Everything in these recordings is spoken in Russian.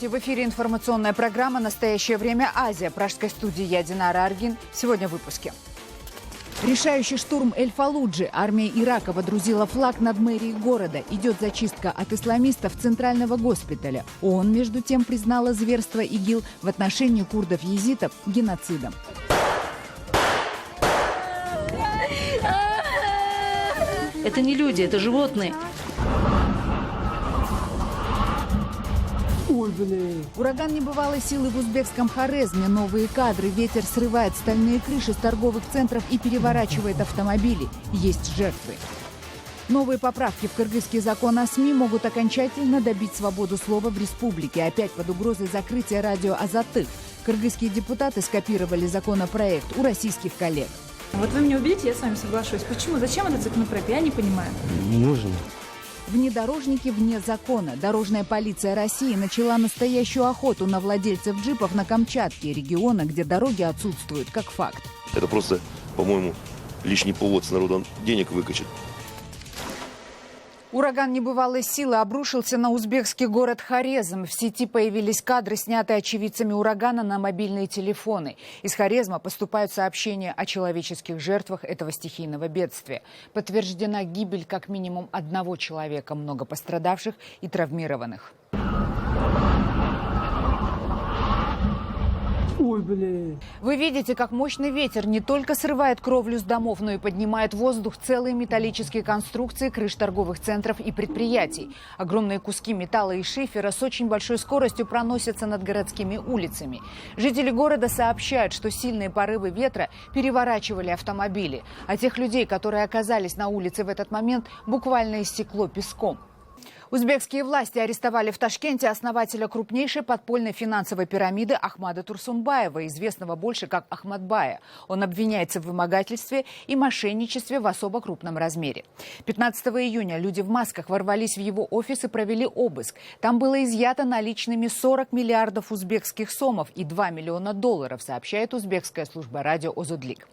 Здравствуйте! В эфире информационная программа «Настоящее время. Азия». В пражской студии я, Динара Аргин. Сегодня в выпуске. Решающий штурм Эль-Фаллуджи. Армия Ирака водрузила флаг над мэрией города. Идет зачистка от исламистов центрального госпиталя. ООН, между тем, признала зверство ИГИЛ в отношении курдов-езитов геноцидом. Это не люди, это животные. Ураган небывалой силы в узбекском Хорезме. Новые кадры. Ветер срывает стальные крыши с торговых центров и переворачивает автомобили. Есть жертвы. Новые поправки в кыргызский закон о СМИ могут окончательно добить свободу слова в республике. Опять под угрозой закрытия радио «Азатык». Кыргызские депутаты скопировали законопроект у российских коллег. Вот вы меня убедите, я с вами соглашусь. Почему? Зачем этот законопроект? Я не понимаю. Не нужно. Внедорожники вне закона. Дорожная полиция России начала настоящую охоту на владельцев джипов на Камчатке, региона, где дороги отсутствуют, как факт. Это просто, по-моему, лишний повод с народа денег выкачать. Ураган небывалой силы обрушился на узбекский город Хорезм. В сети появились кадры, снятые очевидцами урагана на мобильные телефоны. Из Хорезма поступают сообщения о человеческих жертвах этого стихийного бедствия. Подтверждена гибель как минимум одного человека, много пострадавших и травмированных. Ой, блин. Вы видите, как мощный ветер не только срывает кровлю с домов, но и поднимает в воздух целые металлические конструкции крыш торговых центров и предприятий. Огромные куски металла и шифера с очень большой скоростью проносятся над городскими улицами. Жители города сообщают, что сильные порывы ветра переворачивали автомобили, а тех людей, которые оказались на улице в этот момент, буквально иссекло песком. Узбекские власти арестовали в Ташкенте основателя крупнейшей подпольной финансовой пирамиды Ахмада Турсунбаева, известного больше как Ахмадбая. Он обвиняется в вымогательстве и мошенничестве в особо крупном размере. 15 июня люди в масках ворвались в его офис и провели обыск. Там было изъято наличными 40 миллиардов узбекских сомов и 2 миллиона долларов, сообщает узбекская служба радио «Озодлик».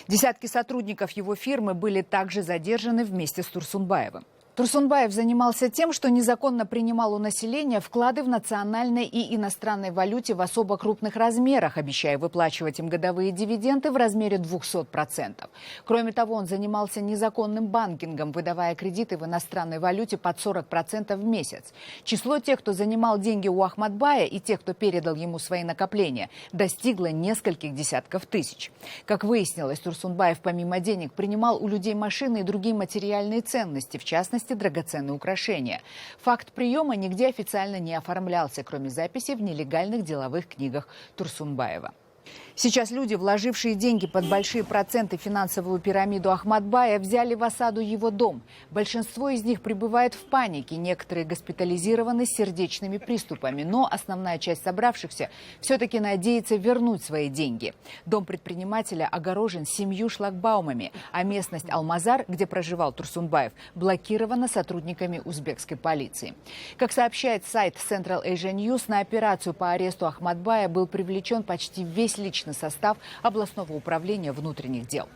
Десятки сотрудников его фирмы были также задержаны вместе с Турсунбаевым. Турсунбаев занимался тем, что незаконно принимал у населения вклады в национальной и иностранной валюте в особо крупных размерах, обещая выплачивать им годовые дивиденды в размере 200%. Кроме того, он занимался незаконным банкингом, выдавая кредиты в иностранной валюте под 40% в месяц. Число тех, кто занимал деньги у Ахмадбая, и тех, кто передал ему свои накопления, достигло нескольких десятков тысяч. Как выяснилось, Турсунбаев помимо денег принимал у людей машины и другие материальные ценности, в частности, драгоценные украшения. Факт приема нигде официально не оформлялся, кроме записи в нелегальных деловых книгах Турсунбаева. Сейчас люди, вложившие деньги под большие проценты в финансовую пирамиду Ахмадбая, взяли в осаду его дом. Большинство из них пребывает в панике, некоторые госпитализированы с сердечными приступами, но основная часть собравшихся все-таки надеется вернуть свои деньги. Дом предпринимателя огорожен 7 шлагбаумами, а местность Алмазар, где проживал Турсунбаев, блокирована сотрудниками узбекской полиции. Как сообщает сайт Central Asia News, на операцию по аресту Ахмадбая был привлечен почти весь личный состав областного управления внутренних дел.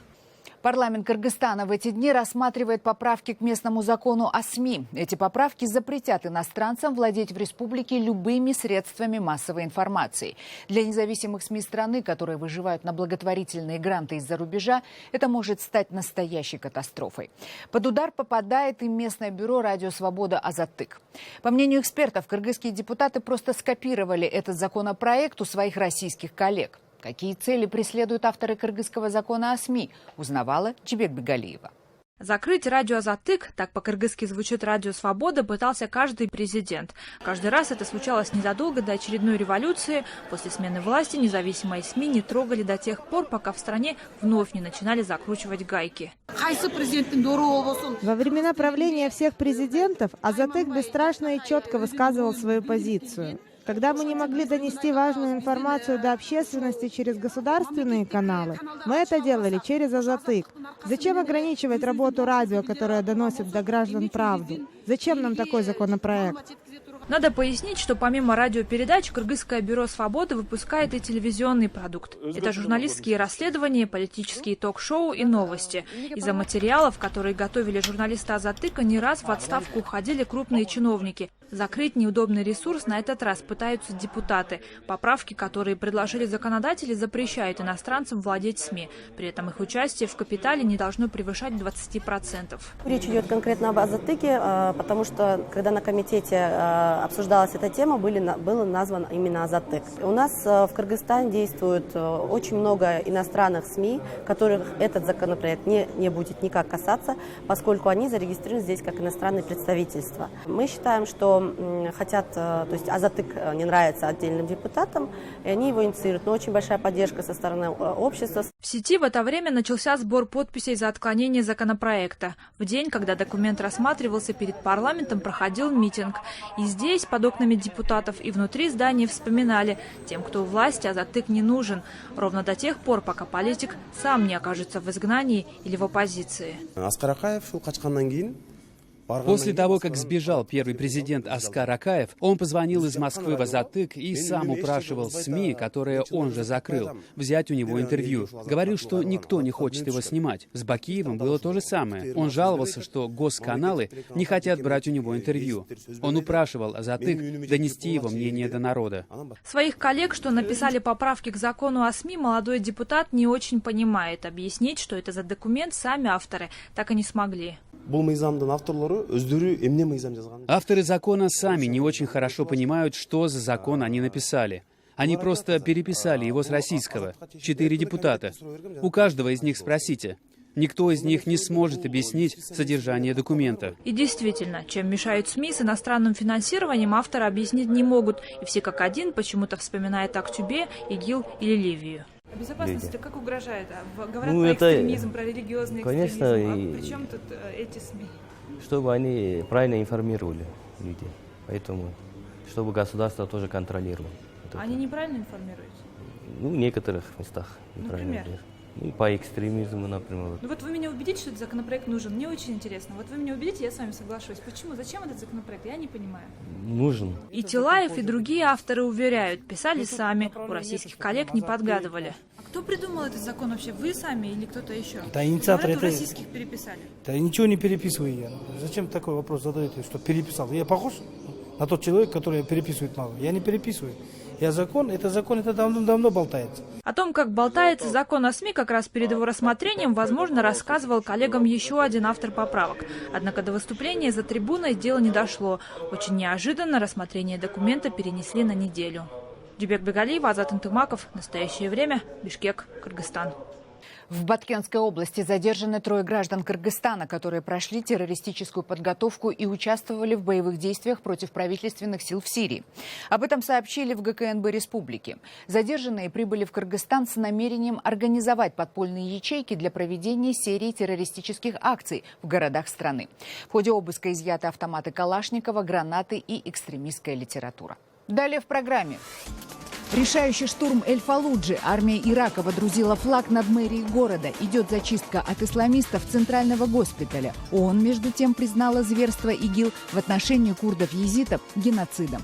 Парламент Кыргызстана в эти дни рассматривает поправки к местному закону о СМИ. Эти поправки запретят иностранцам владеть в республике любыми средствами массовой информации. Для независимых СМИ страны, которые выживают на благотворительные гранты из-за рубежа, это может стать настоящей катастрофой. Под удар попадает и местное бюро «Радио Свобода» «Азатык». По мнению экспертов, кыргызские депутаты просто скопировали этот законопроект у своих российских коллег. Какие цели преследуют авторы кыргызского закона о СМИ, узнавала Чебек Бегалиева. Закрыть радио «Азатык», так по-кыргызски звучит «Радио Свобода», пытался каждый президент. Каждый раз это случалось незадолго до очередной революции. После смены власти независимые СМИ не трогали до тех пор, пока в стране вновь не начинали закручивать гайки. Во времена правления всех президентов Азатык бесстрашно и четко высказывал свою позицию. Когда мы не могли донести важную информацию до общественности через государственные каналы, мы это делали через Азатык. Зачем ограничивать работу радио, которое доносит до граждан правду? Зачем нам такой законопроект? Надо пояснить, что помимо радиопередач, Кыргызское бюро «Свобода» выпускает и телевизионный продукт. Это журналистские расследования, политические ток-шоу и новости. Из-за материалов, которые готовили журналисты «Азатыка», не раз в отставку уходили крупные чиновники. Закрыть неудобный ресурс на этот раз пытаются депутаты. Поправки, которые предложили законодатели, запрещают иностранцам владеть СМИ. При этом их участие в капитале не должно превышать 20%. Речь идет конкретно об «Азатыке», потому что, когда на комитете обсуждалась эта тема, был назван именно «Азатык». У нас в Кыргызстане действует очень много иностранных СМИ, которых этот законопроект не будет никак касаться, поскольку они зарегистрированы здесь как иностранные представительства. Мы считаем, что то есть «Азатык» не нравится отдельным депутатам, и они его инициируют, но очень большая поддержка со стороны общества. В сети в это время начался сбор подписей за отклонение законопроекта. В день, когда документ рассматривался перед парламентом, проходил митинг. И здесь, под окнами депутатов, и внутри здания вспоминали: тем, кто у власти, «Азатык» не нужен. Ровно до тех пор, пока политик сам не окажется в изгнании или в оппозиции. После того, как сбежал первый президент Аскар Акаев, он позвонил из Москвы в «Азатык» и сам упрашивал СМИ, которые он же закрыл, взять у него интервью. Говорил, что никто не хочет его снимать. С Бакиевым было то же самое. Он жаловался, что госканалы не хотят брать у него интервью. Он упрашивал «Азатык» донести его мнение до народа. Своих коллег, что написали поправки к закону о СМИ, молодой депутат не очень понимает. Объяснить, что это за документ, сами авторы так и не смогли. Авторы закона сами не очень хорошо понимают, что за закон они написали. Они просто переписали его с российского. 4 депутата. У каждого из них спросите. Никто из них не сможет объяснить содержание документа. И действительно, чем мешают СМИ с иностранным финансированием, авторы объяснить не могут. И все как один почему-то вспоминают Актюбе, ИГИЛ или Ливию. Безопасность это как угрожает? Говорят про экстремизм, про религиозный экстремизм. Конечно, при чем тут эти СМИ? Чтобы они правильно информировали людей. Поэтому, чтобы государство тоже контролировало. Они неправильно информируют? В некоторых местах неправильно. Например? По экстремизму, например. Ну вот вы меня убедите, что этот законопроект нужен. Мне очень интересно. Вот вы меня убедите, я с вами соглашусь. Почему? Зачем этот законопроект? Я не понимаю. Нужен. И Тилаев, и другие авторы уверяют, писали сами. У российских коллег не подглядывали. А кто придумал этот закон вообще? Вы сами или кто-то еще? Да, инициаторы это... российских переписали. Да ничего не переписываю я. Зачем такой вопрос задаете, что переписал? Я похож на тот человек, который переписывает мало? Я не переписываю. Закон, это давно болтается. О том, как болтается закон о СМИ, как раз перед его рассмотрением, возможно, рассказывал коллегам еще один автор поправок. Однако до выступления за трибуной дело не дошло. Очень неожиданно рассмотрение документа перенесли на неделю. Дюбек Бегалиева, Азат Интымаков. Настоящее время. Бишкек, Кыргызстан. В Баткенской области задержаны 3 граждан Кыргызстана, которые прошли террористическую подготовку и участвовали в боевых действиях против правительственных сил в Сирии. Об этом сообщили в ГКНБ республики. Задержанные прибыли в Кыргызстан с намерением организовать подпольные ячейки для проведения серии террористических акций в городах страны. В ходе обыска изъяты автоматы Калашникова, гранаты и экстремистская литература. Далее в программе. Решающий штурм Эль-Фаллуджи. Армия Ирака водрузила флаг над мэрией города. Идет зачистка от исламистов Центрального госпиталя. ООН, между тем, признала зверство ИГИЛ в отношении курдов-езитов геноцидом.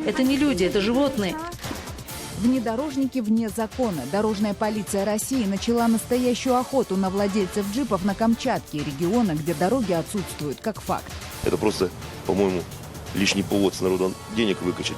Это не люди, это животные. Внедорожники вне закона. Дорожная полиция России начала настоящую охоту на владельцев джипов на Камчатке, региона, где дороги отсутствуют, как факт. Это просто, по-моему, лишний повод с народа денег выкачать.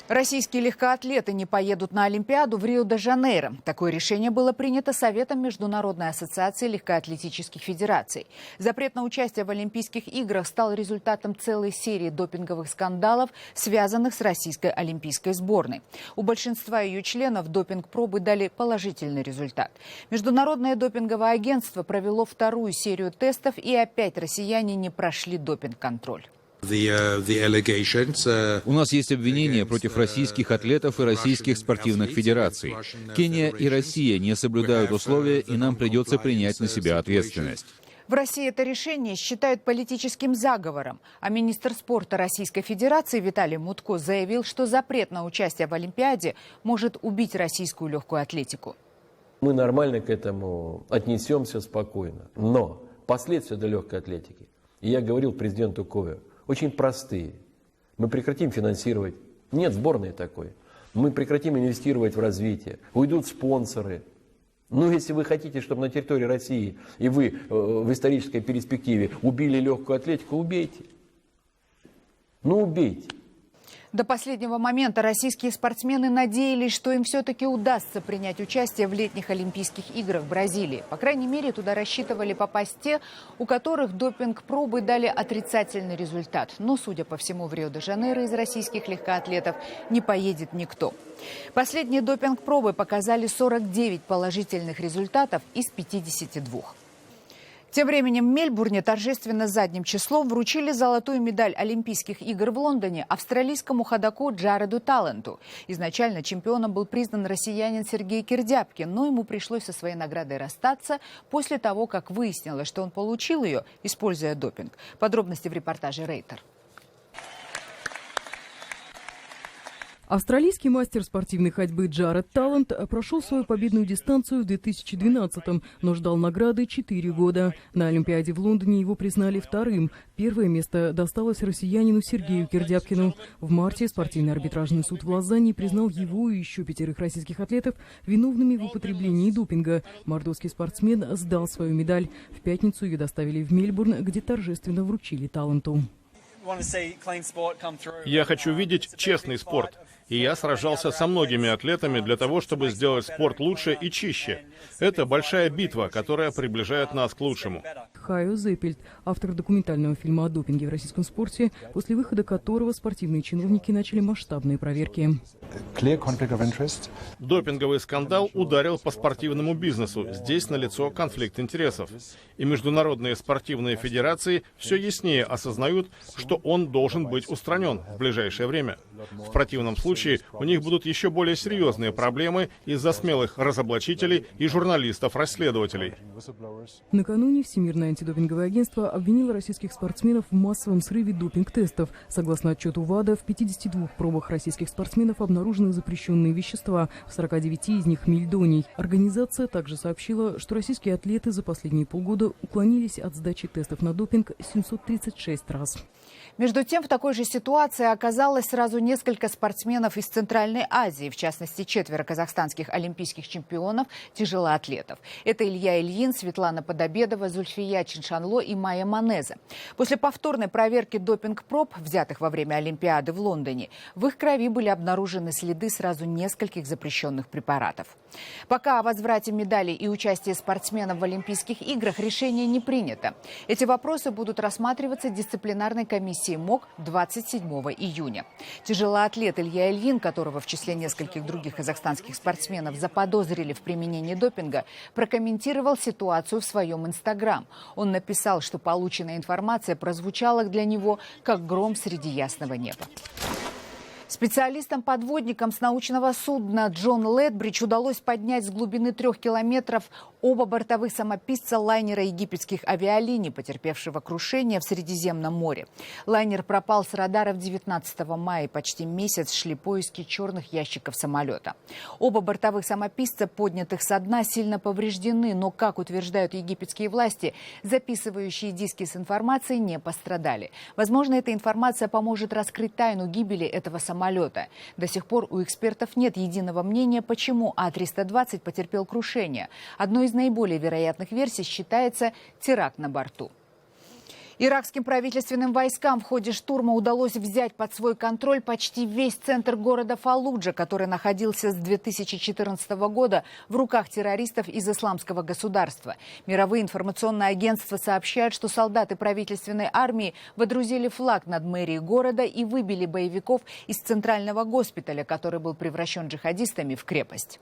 Российские легкоатлеты не поедут на Олимпиаду в Рио-де-Жанейро. Такое решение было принято Советом Международной ассоциации легкоатлетических федераций. Запрет на участие в Олимпийских играх стал результатом целой серии допинговых скандалов, связанных с российской олимпийской сборной. У большинства ее членов допинг-пробы дали положительный результат. Международное допинговое агентство провело 2-ю серию тестов, и опять россияне не прошли допинг-контроль. У нас есть обвинения против российских атлетов и российских спортивных федераций. Кения и Россия не соблюдают условия, и нам придется принять на себя ответственность. В России это решение считают политическим заговором. А министр спорта Российской Федерации Виталий Мутко заявил, что запрет на участие в Олимпиаде может убить российскую легкую атлетику. Мы нормально к этому отнесемся спокойно. Но последствия для легкой атлетики, и я говорил президенту Кове, очень простые. Мы прекратим финансировать. Нет сборной такой. Мы прекратим инвестировать в развитие. Уйдут спонсоры. Ну, если вы хотите, чтобы на территории России и вы в исторической перспективе убили легкую атлетику, убейте. Ну, убейте. До последнего момента российские спортсмены надеялись, что им все-таки удастся принять участие в летних Олимпийских играх в Бразилии. По крайней мере, туда рассчитывали попасть те, у которых допинг-пробы дали отрицательный результат. Но, судя по всему, в Рио-де-Жанейро из российских легкоатлетов не поедет никто. Последние допинг-пробы показали 49 положительных результатов из 52. Тем временем в Мельбурне торжественно задним числом вручили золотую медаль Олимпийских игр в Лондоне австралийскому ходоку Джареду Талленту. Изначально чемпионом был признан россиянин Сергей Кирдяпкин, но ему пришлось со своей наградой расстаться после того, как выяснилось, что он получил ее, используя допинг. Подробности в репортаже Рейтер. Австралийский мастер спортивной ходьбы Джаред Таллент прошел свою победную дистанцию в 2012-м, но ждал награды 4 года. На Олимпиаде в Лондоне его признали вторым. Первое место досталось россиянину Сергею Кирдяпкину. В марте спортивный арбитражный суд в Лозанне признал его и еще 5 российских атлетов виновными в употреблении допинга. Мордовский спортсмен сдал свою медаль. В пятницу ее доставили в Мельбурн, где торжественно вручили Талленту. Я хочу видеть честный спорт. И я сражался со многими атлетами для того, чтобы сделать спорт лучше и чище. Это большая битва, которая приближает нас к лучшему. Хайо Зеппельд, автор документального фильма о допинге в российском спорте, после выхода которого спортивные чиновники начали масштабные проверки. Допинговый скандал ударил по спортивному бизнесу. Здесь налицо конфликт интересов. И международные спортивные федерации все яснее осознают, что он должен быть устранен в ближайшее время. В противном случае у них будут еще более серьезные проблемы из-за смелых разоблачителей и журналистов-расследователей. Накануне Всемирное антидопинговое агентство обвинило российских спортсменов в массовом срыве допинг-тестов. Согласно отчету ВАДА, в 52 пробах российских спортсменов обнаружены запрещенные вещества, в 49 из них мельдоний. Организация также сообщила, что российские атлеты за последние полгода уклонились от сдачи тестов на допинг 736 раз. Между тем, в такой же ситуации оказалось сразу несколько спортсменов из Центральной Азии, в частности, 4 казахстанских олимпийских чемпионов, тяжелоатлетов. Это Илья Ильин, Светлана Подобедова, Зульфия Чиншанло и Майя Манеза. После повторной проверки допинг-проб, взятых во время Олимпиады в Лондоне, в их крови были обнаружены следы сразу нескольких запрещенных препаратов. Пока о возврате медалей и участии спортсменов в Олимпийских играх решение не принято. Эти вопросы будут рассматриваться дисциплинарной комиссией МОК 27 июня. Тяжелоатлет Илья Ильин, которого в числе нескольких других казахстанских спортсменов заподозрили в применении допинга, прокомментировал ситуацию в своем Инстаграм. Он написал, что полученная информация прозвучала для него как гром среди ясного неба. Специалистам-подводникам с научного судна «Джон Летбридж» удалось поднять с глубины 3 километров оба бортовых самописца лайнера египетских авиалиний, потерпевшего крушение в Средиземном море. Лайнер пропал с радаров 19 мая, и почти месяц шли поиски черных ящиков самолета. Оба бортовых самописца, поднятых со дна, сильно повреждены, но, как утверждают египетские власти, записывающие диски с информацией не пострадали. Возможно, эта информация поможет раскрыть тайну гибели этого самолета. До сих пор у экспертов нет единого мнения, почему А-320 потерпел крушение. Одной из наиболее вероятных версий считается теракт на борту. Иракским правительственным войскам в ходе штурма удалось взять под свой контроль почти весь центр города Фаллуджа, который находился с 2014 года в руках террористов из Исламского государства. Мировые информационные агентства сообщают, что солдаты правительственной армии водрузили флаг над мэрией города и выбили боевиков из центрального госпиталя, который был превращен джихадистами в крепость.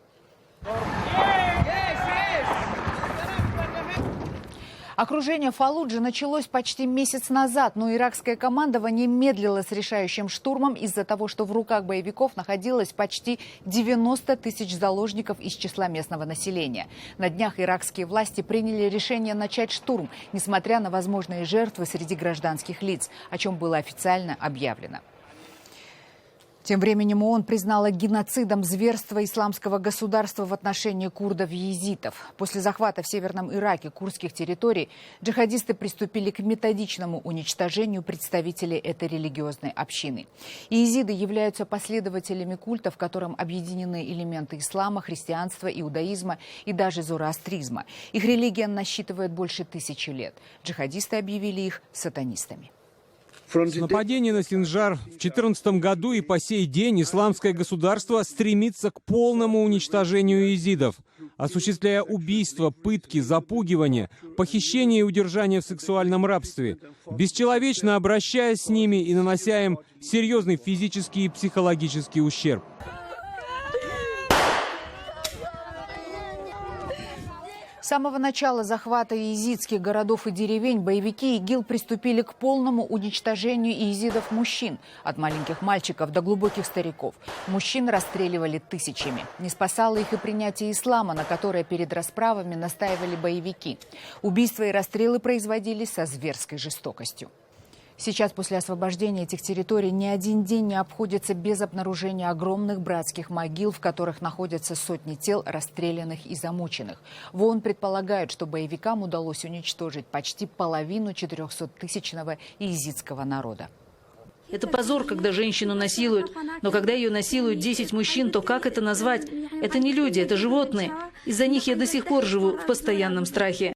Окружение Фаллуджи началось почти месяц назад, но иракское командование медлило с решающим штурмом из-за того, что в руках боевиков находилось почти 90 тысяч заложников из числа местного населения. На днях иракские власти приняли решение начать штурм, несмотря на возможные жертвы среди гражданских лиц, о чем было официально объявлено. Тем временем ООН признала геноцидом зверство исламского государства в отношении курдов-езитов. После захвата в Северном Ираке курдских территорий джихадисты приступили к методичному уничтожению представителей этой религиозной общины. Езиды являются последователями культа, в котором объединены элементы ислама, христианства, иудаизма и даже зороастризма. Их религия насчитывает больше 1000 лет. Джихадисты объявили их сатанистами. С нападения на Синджар в 2014 году и по сей день исламское государство стремится к полному уничтожению езидов, осуществляя убийства, пытки, запугивания, похищение и удержание в сексуальном рабстве, бесчеловечно обращаясь с ними и нанося им серьезный физический и психологический ущерб. С самого начала захвата езидских городов и деревень боевики ИГИЛ приступили к полному уничтожению езидов-мужчин. От маленьких мальчиков до глубоких стариков. Мужчин расстреливали тысячами. Не спасало их и принятие ислама, на которое перед расправами настаивали боевики. Убийства и расстрелы производились со зверской жестокостью. Сейчас, после освобождения этих территорий, ни один день не обходится без обнаружения огромных братских могил, в которых находятся сотни тел расстрелянных и замученных. В ООН предполагают, что боевикам удалось уничтожить почти половину 400-тысячного езидского народа. Это позор, когда женщину насилуют. Но когда ее насилуют 10 мужчин, то как это назвать? Это не люди, это животные. Из-за них я до сих пор живу в постоянном страхе.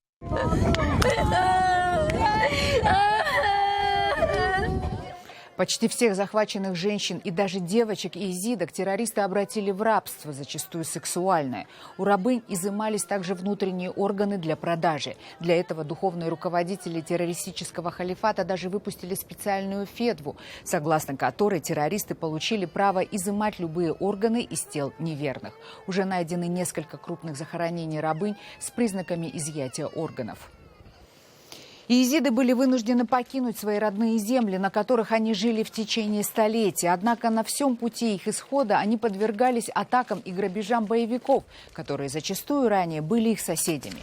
Почти всех захваченных женщин и даже девочек и езидок террористы обратили в рабство, зачастую сексуальное. У рабынь изымались также внутренние органы для продажи. Для этого духовные руководители террористического халифата даже выпустили специальную фетву, согласно которой террористы получили право изымать любые органы из тел неверных. Уже найдены несколько крупных захоронений рабынь с признаками изъятия органов. Езиды были вынуждены покинуть свои родные земли, на которых они жили в течение столетий. Однако на всем пути их исхода они подвергались атакам и грабежам боевиков, которые зачастую ранее были их соседями.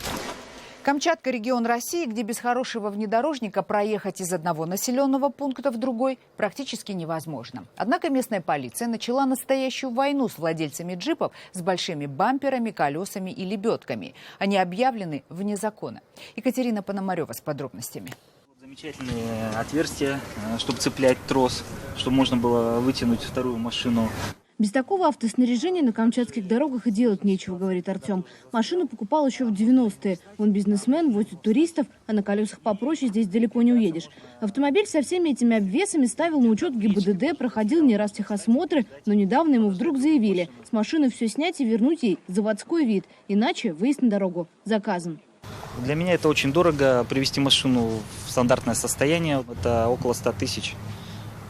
Камчатка – регион России, где без хорошего внедорожника проехать из одного населенного пункта в другой практически невозможно. Однако местная полиция начала настоящую войну с владельцами джипов с большими бамперами, колесами и лебедками. Они объявлены вне закона. Екатерина Пономарева с подробностями. Замечательные отверстия, чтобы цеплять трос, чтобы можно было вытянуть вторую машину. Без такого автоснаряжения на камчатских дорогах и делать нечего, говорит Артем. Машину покупал еще в 90-е. Он бизнесмен, возит туристов, а на колесах попроще здесь далеко не уедешь. Автомобиль со всеми этими обвесами ставил на учет ГИБДД, проходил не раз техосмотры, но недавно ему вдруг заявили, с машины все снять и вернуть ей заводской вид, иначе выезд на дорогу заказан. Для меня это очень дорого, привести машину в стандартное состояние, это около 100 тысяч.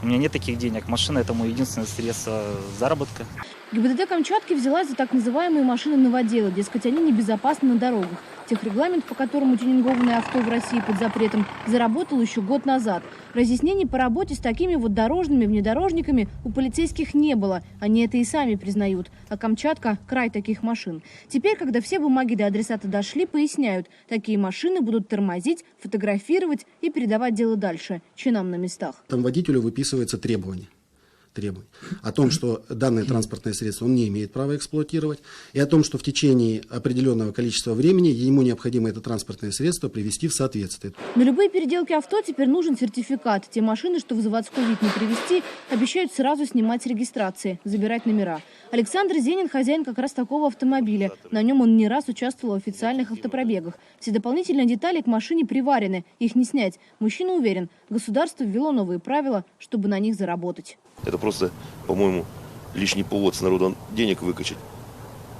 У меня нет таких денег. Машина – это мое единственное средство заработка. ГИБДД Камчатки взялась за так называемые машины-новоделы. Дескать, они небезопасны на дорогах. Техрегламент, по которому тюнингованное авто в России под запретом, заработал еще год назад. Разъяснений по работе с такими вот дорожными внедорожниками у полицейских не было. Они это и сами признают. А Камчатка – край таких машин. Теперь, когда все бумаги до адресата дошли, поясняют, такие машины будут тормозить, фотографировать и передавать дело дальше, чинам на местах. Там водителю выписывается требование о том, что данное транспортное средство он не имеет права эксплуатировать, и о том, что в течение определенного количества времени ему необходимо это транспортное средство привести в соответствие. На любые переделки авто теперь нужен сертификат. Те машины, что в заводской вид не привезти, обещают сразу снимать с регистрации, забирать номера. Александр Зенин – хозяин как раз такого автомобиля. На нем он не раз участвовал в официальных автопробегах. Все дополнительные детали к машине приварены, их не снять. Мужчина уверен, государство ввело новые правила, чтобы на них заработать. Это просто, по-моему, лишний повод с народа денег выкачать.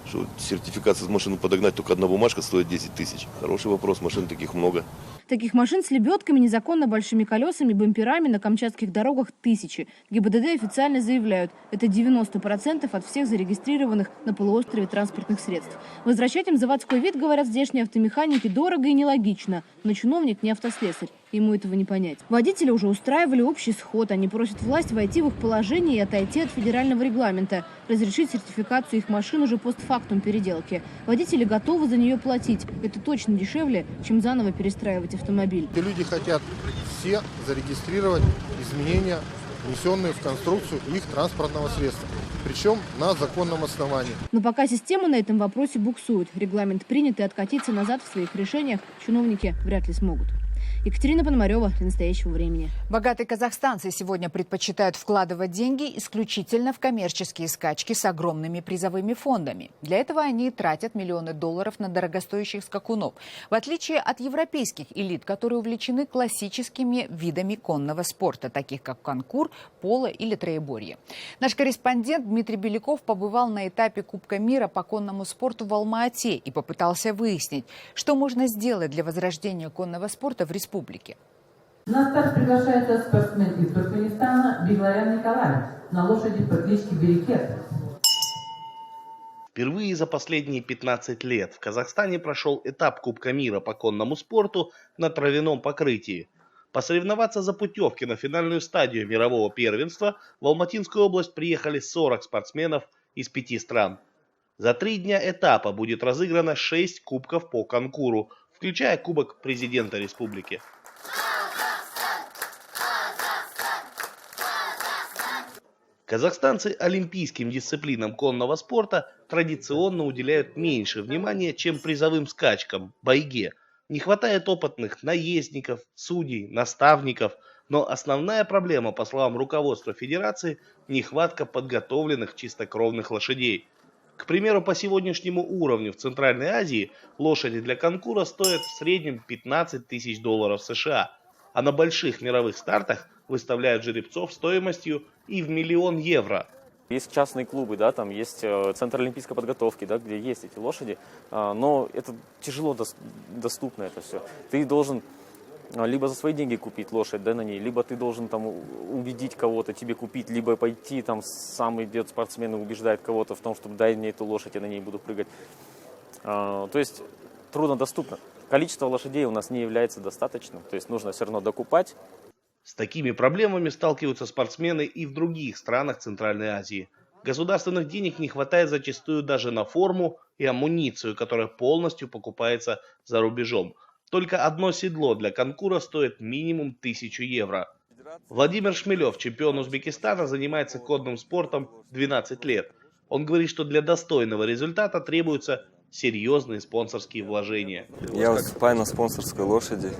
Что сертификацию с машину подогнать, только одна бумажка стоит 10 тысяч. Хороший вопрос, машин таких много. Таких машин с лебедками, незаконно большими колесами, бамперами на камчатских дорогах тысячи. ГИБДД официально заявляют, это 90% от всех зарегистрированных на полуострове транспортных средств. Возвращать им заводской вид, говорят здешние автомеханики, дорого и нелогично. Но чиновник не автослесарь. Ему этого не понять. Водители уже устраивали общий сход. Они просят власть войти в их положение и отойти от федерального регламента. Разрешить сертификацию их машин уже постфактум переделки. Водители готовы за нее платить. Это точно дешевле, чем заново перестраивать автомобиль. Люди хотят все зарегистрировать изменения внесенные в конструкцию их транспортного средства, причем на законном основании. Но пока система на этом вопросе буксует. Регламент принят, и откатиться назад в своих решениях чиновники вряд ли смогут. Екатерина Пономарева для настоящего времени. Богатые казахстанцы сегодня предпочитают вкладывать деньги исключительно в коммерческие скачки с огромными призовыми фондами. Для этого они тратят миллионы долларов на дорогостоящих скакунов. В отличие от европейских элит, которые увлечены классическими видами конного спорта, таких как конкур, поло или троеборье. Наш корреспондент Дмитрий Беляков побывал на этапе Кубка мира по конному спорту в Алма-Ате и попытался выяснить, что можно сделать для возрождения конного спорта в республике. На старт приглашается спортсмен из Туркменистана Бегларян Николай на лошади по кличке Берекет. Впервые за последние 15 лет в Казахстане прошел этап Кубка мира по конному спорту на травяном покрытии. Посоревноваться за путевки на финальную стадию мирового первенства в Алматинскую область приехали 40 спортсменов из 5 стран. За 3 дня этапа будет разыграно 6 кубков по конкуру, включая Кубок президента республики. Казахстанцы олимпийским дисциплинам конного спорта традиционно уделяют меньше внимания, чем призовым скачкам, байге. Не хватает опытных наездников, судей, наставников, но основная проблема, по словам руководства федерации, нехватка подготовленных чистокровных лошадей. К примеру, по сегодняшнему уровню в Центральной Азии лошади для конкура стоят в среднем 15 тысяч долларов США, а на больших мировых стартах выставляют жеребцов стоимостью и в 1 000 000 евро. Есть частные клубы, да, там есть центр олимпийской подготовки, да, где есть эти лошади, но это тяжело доступно это все. Ты должен либо за свои деньги купить лошадь, да, на ней, либо ты должен там убедить кого-то тебе купить, либо пойти там сам идет спортсмен и убеждает кого-то в том, чтобы дай мне эту лошадь, я на ней буду прыгать. То есть труднодоступно. Количество лошадей у нас не является достаточным, то есть нужно все равно докупать. С такими проблемами сталкиваются спортсмены и в других странах Центральной Азии. Государственных денег не хватает зачастую даже на форму и амуницию, которая полностью покупается за рубежом. Только одно седло для конкура стоит минимум 1000 евро. Владимир Шмелев, чемпион Узбекистана, занимается конным спортом 12 лет. Он говорит, что для достойного результата требуются серьезные спонсорские вложения. Я выступаю на спонсорской лошади.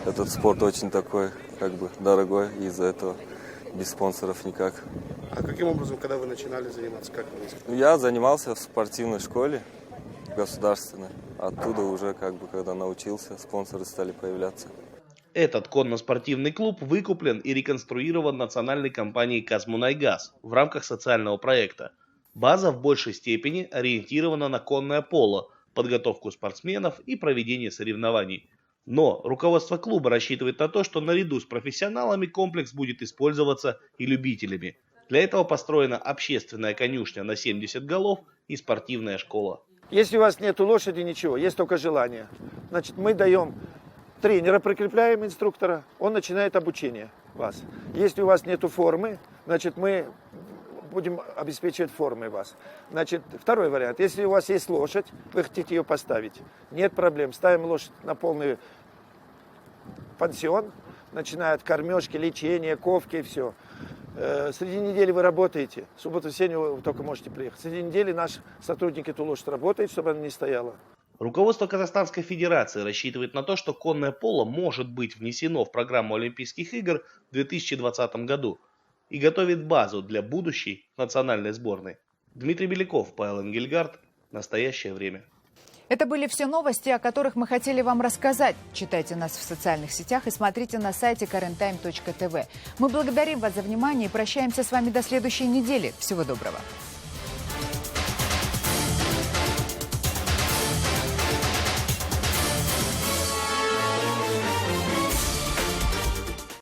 Этот спорт очень такой, дорогой, и из-за этого без спонсоров никак. А каким образом, когда вы начинали заниматься, как вы? Я занимался в спортивной школе государственной. Оттуда уже, когда научился, спонсоры стали появляться. Этот конно-спортивный клуб выкуплен и реконструирован национальной компанией «Казмунайгаз» в рамках социального проекта. База в большей степени ориентирована на конное поло, подготовку спортсменов и проведение соревнований. Но руководство клуба рассчитывает на то, что наряду с профессионалами комплекс будет использоваться и любителями. Для этого построена общественная конюшня на 70 голов и спортивная школа. Если у вас нет лошади, ничего, есть только желание. Значит, мы даем тренера, прикрепляем инструктора, он начинает обучение вас. Если у вас нет формы, значит, мы будем обеспечивать формой вас. Значит, второй вариант. Если у вас есть лошадь, вы хотите ее поставить, нет проблем. Ставим лошадь на полный пансион, начиная от кормежки, лечения, ковки и все. Среди недели вы работаете, в субботу-воскресенье вы только можете приехать. Среди недели наш сотрудник эту лошадь работает, чтобы она не стояла. Руководство Казахстанской Федерации рассчитывает на то, что конное поло может быть внесено в программу Олимпийских игр в 2020 году и готовит базу для будущей национальной сборной. Дмитрий Беляков, Павел Энгельгард. Настоящее время. Это были все новости, о которых мы хотели вам рассказать. Читайте нас в социальных сетях и смотрите на сайте currenttime.tv. Мы благодарим вас за внимание и прощаемся с вами до следующей недели. Всего доброго.